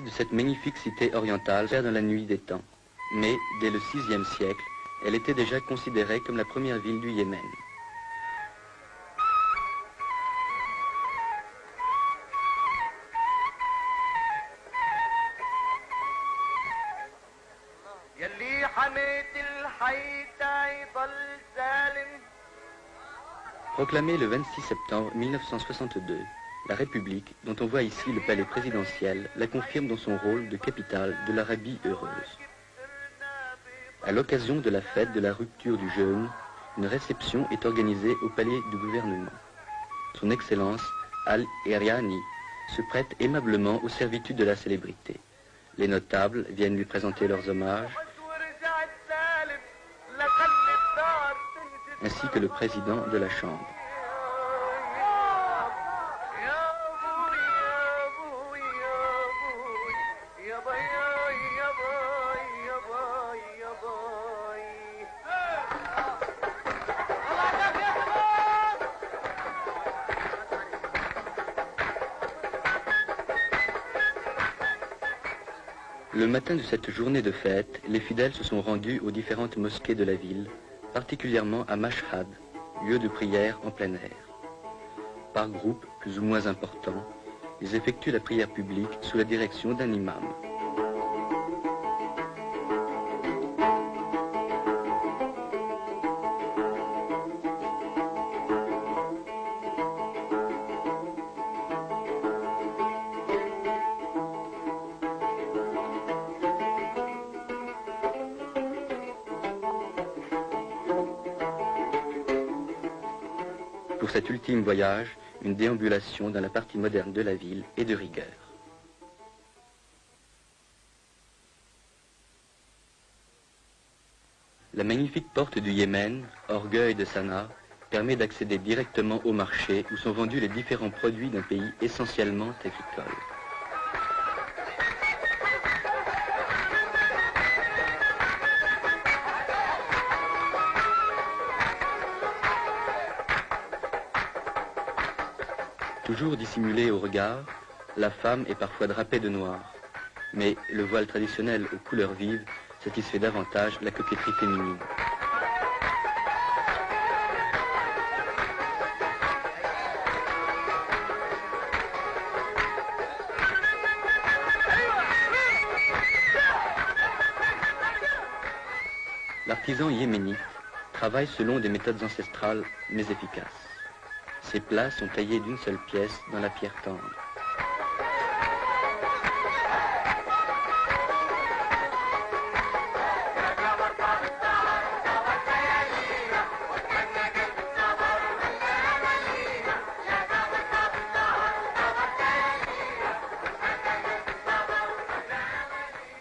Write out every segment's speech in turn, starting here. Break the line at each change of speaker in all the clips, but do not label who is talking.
de cette magnifique cité orientale dans la nuit des temps. Mais, dès le VIe siècle, elle était déjà considérée comme la première ville du Yémen. Proclamée le 26 septembre 1962, la République, dont on voit ici le palais présidentiel, la confirme dans son rôle de capitale de l'Arabie heureuse. À l'occasion de la fête de la rupture du jeûne, une réception est organisée au palais du gouvernement. Son Excellence Al-Iriani se prête aimablement aux servitudes de la célébrité. Les notables viennent lui présenter leurs hommages, ainsi que le président de la Chambre. Le matin de cette journée de fête, les fidèles se sont rendus aux différentes mosquées de la ville, particulièrement à Mashhad, lieu de prière en plein air. Par groupe plus ou moins important, ils effectuent la prière publique sous la direction d'un imam. Pour cet ultime voyage, une déambulation dans la partie moderne de la ville est de rigueur. La magnifique porte du Yémen, orgueil de Sanaa, permet d'accéder directement au marché où sont vendus les différents produits d'un pays essentiellement agricole. Toujours dissimulée au regard, la femme est parfois drapée de noir. Mais le voile traditionnel aux couleurs vives satisfait davantage la coquetterie féminine. L'artisan yéménite travaille selon des méthodes ancestrales mais efficaces. Ces plats sont taillés d'une seule pièce dans la pierre tendre.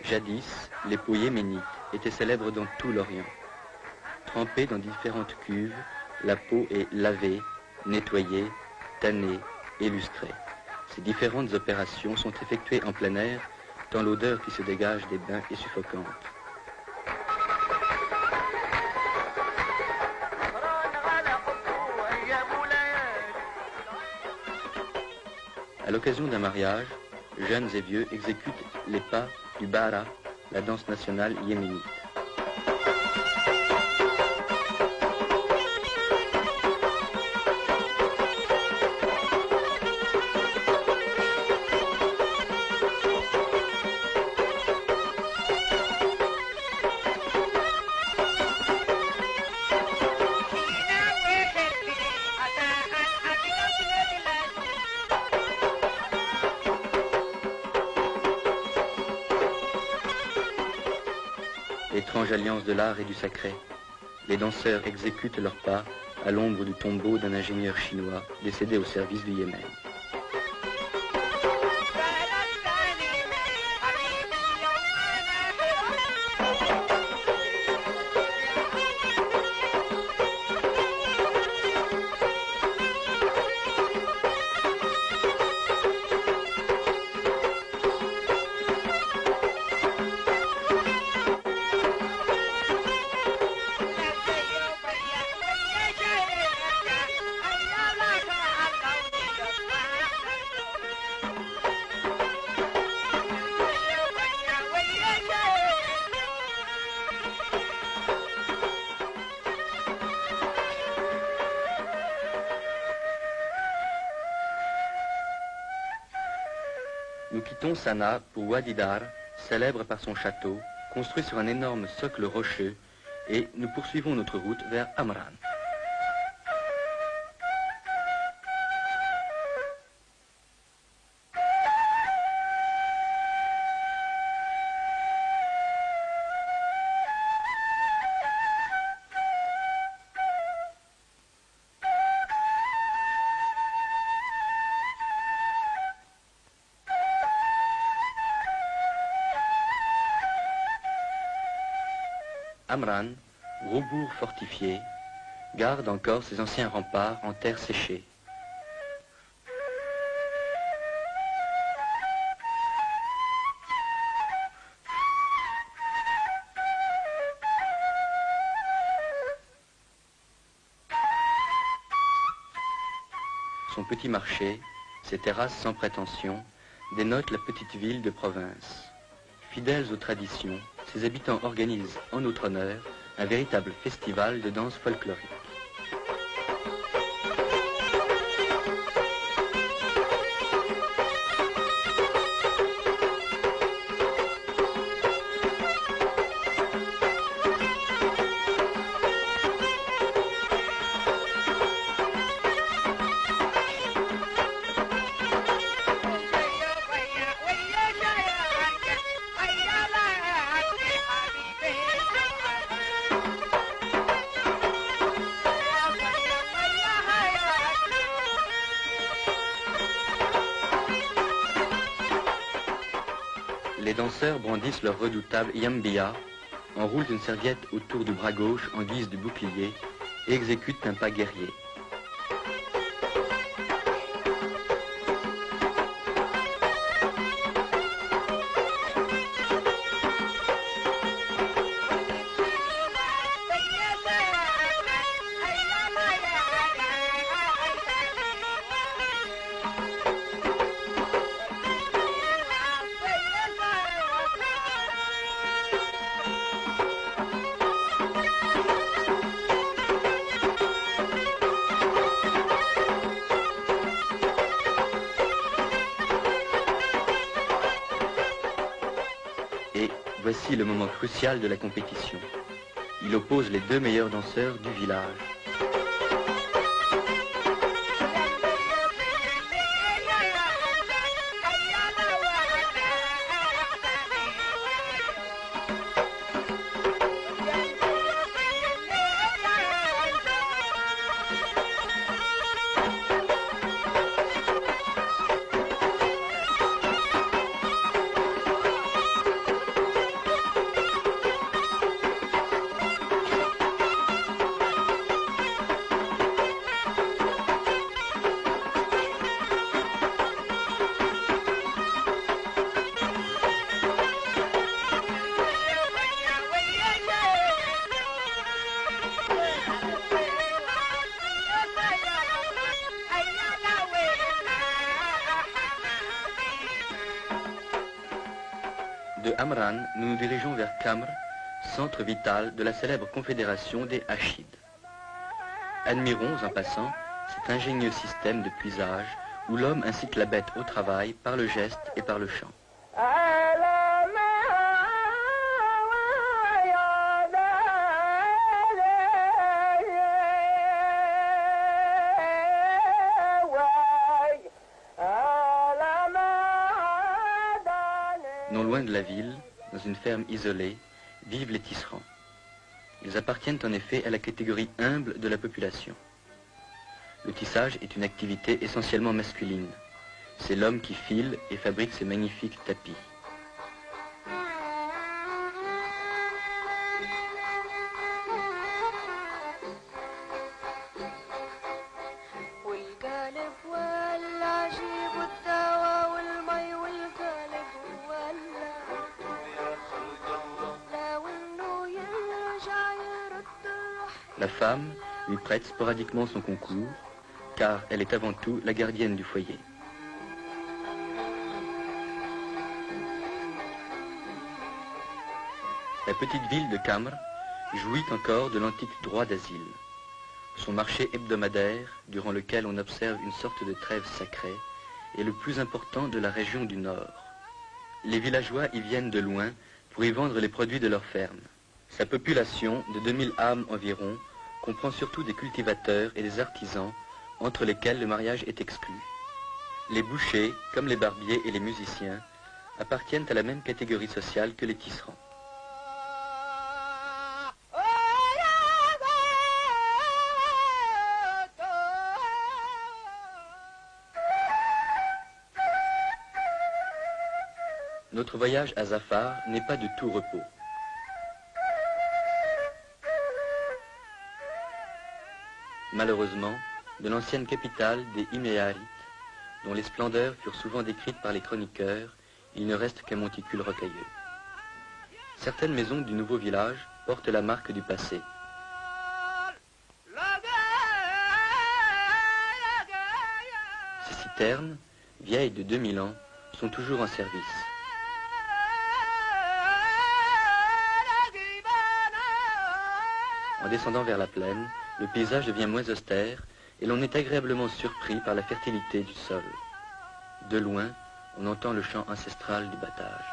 Jadis, les peaux yéménites étaient célèbres dans tout l'Orient. Trempée dans différentes cuves, la peau est lavée, nettoyée, tannée et lustrée. Ces différentes opérations sont effectuées en plein air, tant l'odeur qui se dégage des bains est suffocante. À l'occasion d'un mariage, jeunes et vieux exécutent les pas du Bara, la danse nationale yéménite. Étrange alliance de l'art et du sacré. Les danseurs exécutent leurs pas à l'ombre du tombeau d'un ingénieur chinois décédé au service du Yémen. quittons Sanaa pour Wadi Dar, célèbre par son château, construit sur un énorme socle rocheux, et nous poursuivons notre route vers Amran. Amran, gros bourg fortifié, garde encore ses anciens remparts en terre séchée. Son petit marché, ses terrasses sans prétention, dénotent la petite ville de province. Fidèles aux traditions, ses habitants organisent en notre honneur un véritable festival de danse folklorique. Les danseurs brandissent leur redoutable yambia, enroulent une serviette autour du bras gauche en guise de bouclier et exécutent un pas guerrier. Et voici le moment crucial de la compétition. Il oppose les deux meilleurs danseurs du village. De Amran, nous nous dirigeons vers Kamr, centre vital de la célèbre confédération des Hachides. Admirons en passant cet ingénieux système de puisage où l'homme incite la bête au travail par le geste et par le chant. Non loin de la ville, dans une ferme isolée, vivent les tisserands. Ils appartiennent en effet à la catégorie humble de la population. Le tissage est une activité essentiellement masculine. C'est l'homme qui file et fabrique ces magnifiques tapis. La femme lui prête sporadiquement son concours, car elle est avant tout la gardienne du foyer. La petite ville de Kamr jouit encore de l'antique droit d'asile. Son marché hebdomadaire, durant lequel on observe une sorte de trêve sacrée, est le plus important de la région du Nord. Les villageois y viennent de loin pour y vendre les produits de leur ferme. Sa population, de 2000 âmes environ, comprend surtout des cultivateurs et des artisans, entre lesquels le mariage est exclu. Les bouchers, comme les barbiers et les musiciens, appartiennent à la même catégorie sociale que les tisserands. Notre voyage à Zafar n'est pas de tout repos. Malheureusement, de l'ancienne capitale des Himeyarites, dont les splendeurs furent souvent décrites par les chroniqueurs, il ne reste qu'un monticule rocailleux. Certaines maisons du nouveau village portent la marque du passé. Ces citernes, vieilles de 2000 ans, sont toujours en service. En descendant vers la plaine, le paysage devient moins austère et l'on est agréablement surpris par la fertilité du sol. De loin, on entend le chant ancestral du battage.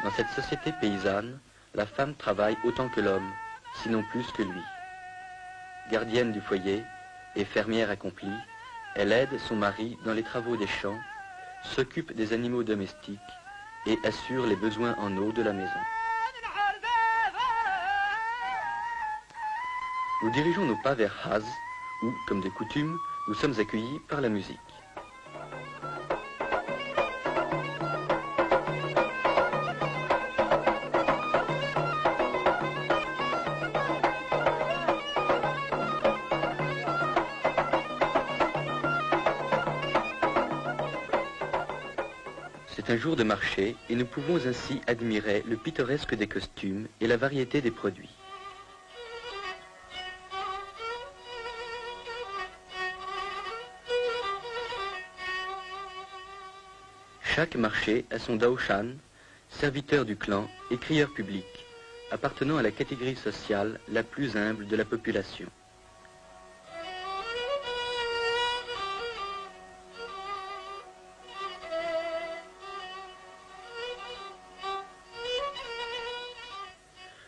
Dans cette société paysanne, la femme travaille autant que l'homme, sinon plus que lui. Gardienne du foyer et fermière accomplie, elle aide son mari dans les travaux des champs, s'occupe des animaux domestiques et assure les besoins en eau de la maison. Nous dirigeons nos pas vers Haz, où, comme de coutume, nous sommes accueillis par la musique. C'est un jour de marché et nous pouvons ainsi admirer le pittoresque des costumes et la variété des produits. Chaque marché a son daoshan, serviteur du clan et crieur public, appartenant à la catégorie sociale la plus humble de la population.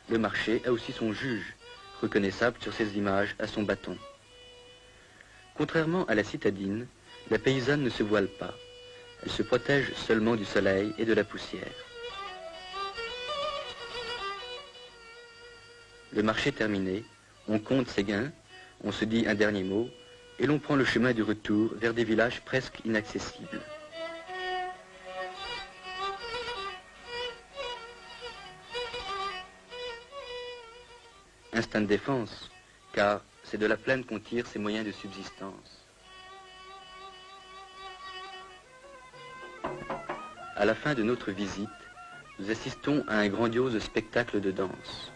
Le marché a aussi son juge, reconnaissable sur ses images à son bâton. Contrairement à la citadine, la paysanne ne se voile pas. Elle se protège seulement du soleil et de la poussière. Le marché terminé, on compte ses gains, on se dit un dernier mot, et l'on prend le chemin du retour vers des villages presque inaccessibles. Instinct de défense, car c'est de la plaine qu'on tire ses moyens de subsistance. À la fin de notre visite, nous assistons à un grandiose spectacle de danse.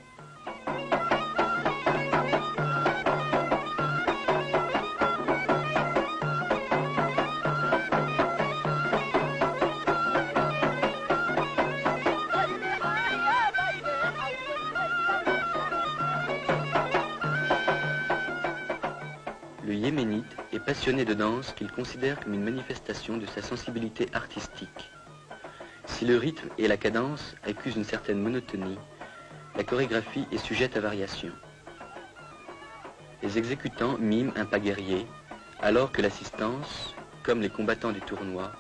Le Yéménite est passionné de danse qu'il considère comme une manifestation de sa sensibilité artistique. Si le rythme et la cadence accusent une certaine monotonie, la chorégraphie est sujette à variation. Les exécutants miment un pas guerrier, alors que l'assistance, comme les combattants du tournoi,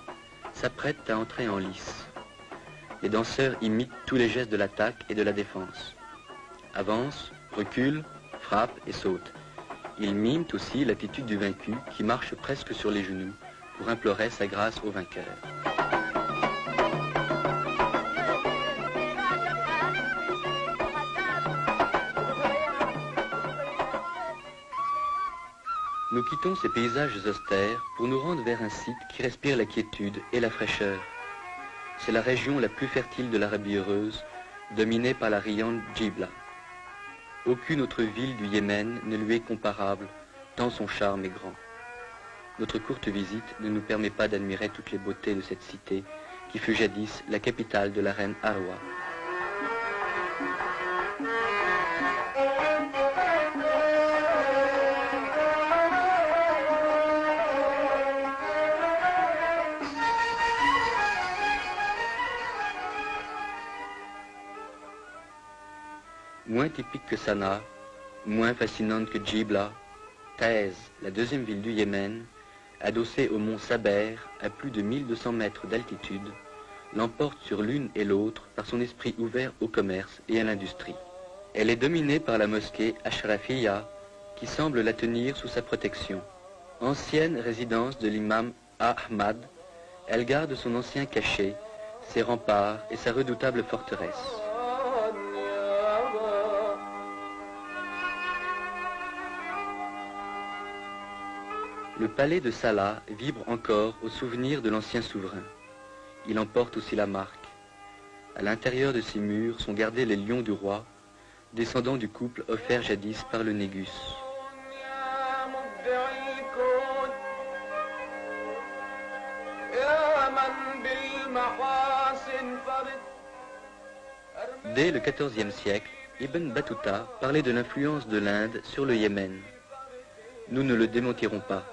s'apprête à entrer en lice. Les danseurs imitent tous les gestes de l'attaque et de la défense. Avancent, reculent, frappent et sautent. Ils miment aussi l'attitude du vaincu qui marche presque sur les genoux pour implorer sa grâce au vainqueur. Nous quittons ces paysages austères pour nous rendre vers un site qui respire la quiétude et la fraîcheur. C'est la région la plus fertile de l'Arabie heureuse, dominée par la riante Djibla. Aucune autre ville du Yémen ne lui est comparable, tant son charme est grand. Notre courte visite ne nous permet pas d'admirer toutes les beautés de cette cité qui fut jadis la capitale de la reine Arwa. Moins typique que Sanaa, moins fascinante que Djibla, Taïz, la deuxième ville du Yémen, adossée au mont Saber à plus de 1200 mètres d'altitude, l'emporte sur l'une et l'autre par son esprit ouvert au commerce et à l'industrie. Elle est dominée par la mosquée Ashrafiyya, qui semble la tenir sous sa protection. Ancienne résidence de l'imam Ahmad, elle garde son ancien cachet, ses remparts et sa redoutable forteresse. Le palais de Salah vibre encore au souvenir de l'ancien souverain. Il en porte aussi la marque. À l'intérieur de ses murs sont gardés les lions du roi, descendants du couple offert jadis par le Négus. Dès le XIVe siècle, Ibn Battuta parlait de l'influence de l'Inde sur le Yémen. Nous ne le démentirons pas.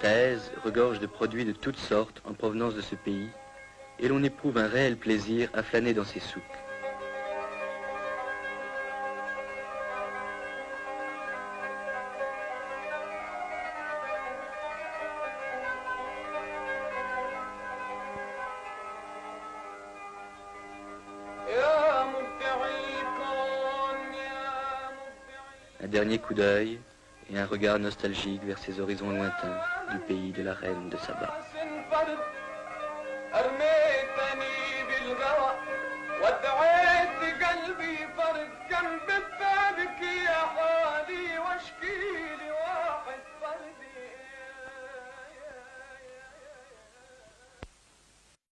Taïz regorge de produits de toutes sortes en provenance de ce pays, et l'on éprouve un réel plaisir à flâner dans ses souks. Un dernier coup d'œil et un regard nostalgique vers ces horizons lointains du pays de la reine de Saba.